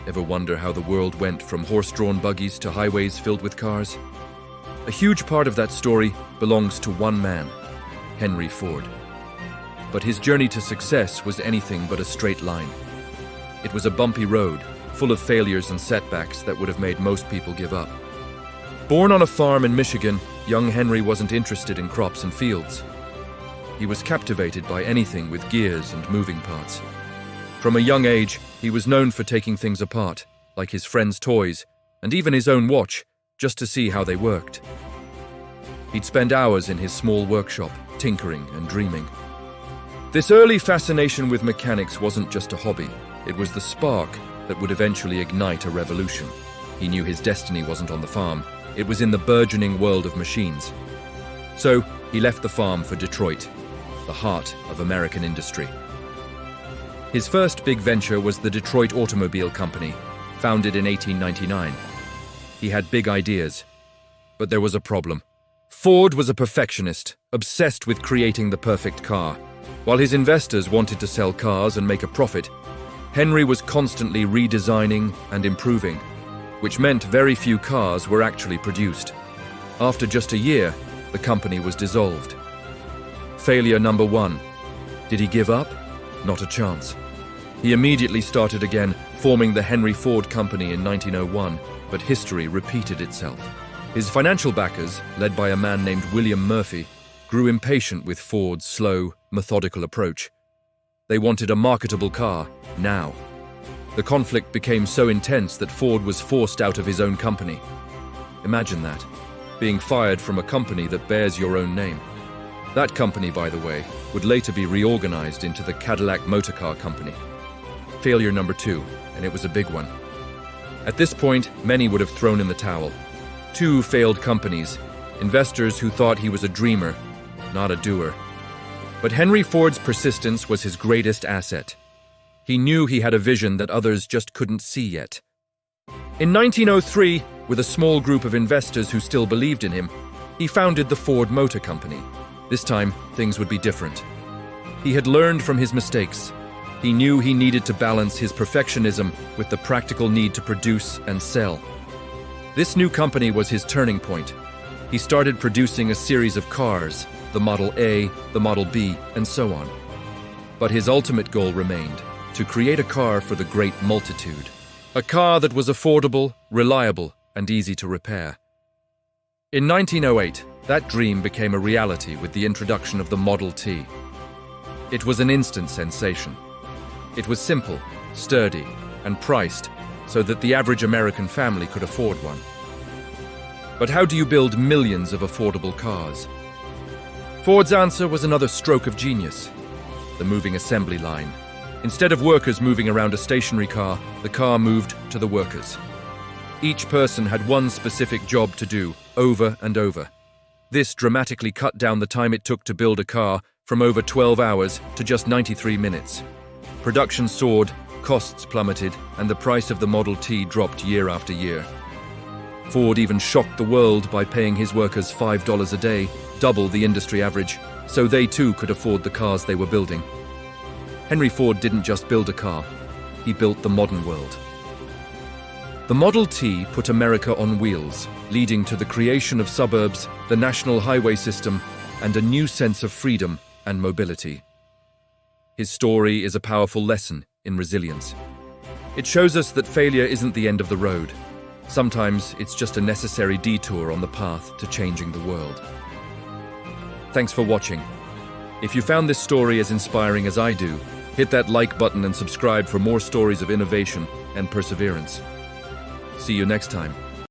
Ever wonder how the world went from horse-drawn buggies to highways filled with cars? A huge part of that story belongs to one man, Henry Ford. But his journey to success was anything but a straight line. It was a bumpy road, full of failures and setbacks that would have made most people give up. Born on a farm in Michigan, young Henry wasn't interested in crops and fields. He was captivated by anything with gears and moving parts. From a young age, he was known for taking things apart, like his friends' toys, and even his own watch, just to see how they worked. He'd spend hours in his small workshop, tinkering and dreaming. This early fascination with mechanics wasn't just a hobby, it was the spark that would eventually ignite a revolution. He knew his destiny wasn't on the farm, it was in the burgeoning world of machines. So, he left the farm for Detroit, the heart of American industry. His first big venture was the Detroit Automobile Company, founded in 1899. He had big ideas, but there was a problem. Ford was a perfectionist, obsessed with creating the perfect car. While his investors wanted to sell cars and make a profit, Henry was constantly redesigning and improving, which meant very few cars were actually produced. After just a year, the company was dissolved. Failure number one. Did he give up? Not a chance. He immediately started again, forming the Henry Ford Company in 1901, but history repeated itself. His financial backers, led by a man named William Murphy, grew impatient with Ford's slow, methodical approach. They wanted a marketable car, now. The conflict became so intense that Ford was forced out of his own company. Imagine that, being fired from a company that bears your own name. That company, by the way, would later be reorganized into the Cadillac Motor Car Company. Failure number two, and it was a big one. At this point, many would have thrown in the towel. Two failed companies, investors who thought he was a dreamer, not a doer. But Henry Ford's persistence was his greatest asset. He knew he had a vision that others just couldn't see yet. In 1903, with a small group of investors who still believed in him, he founded the Ford Motor Company. This time, things would be different. He had learned from his mistakes. He knew he needed to balance his perfectionism with the practical need to produce and sell. This new company was his turning point. He started producing a series of cars, the Model A, the Model B, and so on. But his ultimate goal remained, to create a car for the great multitude. A car that was affordable, reliable, and easy to repair. In 1908, that dream became a reality with the introduction of the Model T. It was an instant sensation. It was simple, sturdy, and priced so that the average American family could afford one. But how do you build millions of affordable cars? Ford's answer was another stroke of genius: the moving assembly line. Instead of workers moving around a stationary car, the car moved to the workers. Each person had one specific job to do, over and over. This dramatically cut down the time it took to build a car from over 12 hours to just 93 minutes. Production soared, costs plummeted, and the price of the Model T dropped year after year. Ford even shocked the world by paying his workers $5 a day, double the industry average, so they too could afford the cars they were building. Henry Ford didn't just build a car, he built the modern world. The Model T put America on wheels, leading to the creation of suburbs, the national highway system, and a new sense of freedom and mobility. His story is a powerful lesson in resilience. It shows us that failure isn't the end of the road. Sometimes it's just a necessary detour on the path to changing the world. Thanks for watching. If you found this story as inspiring as I do, hit that like button and subscribe for more stories of innovation and perseverance. See you next time.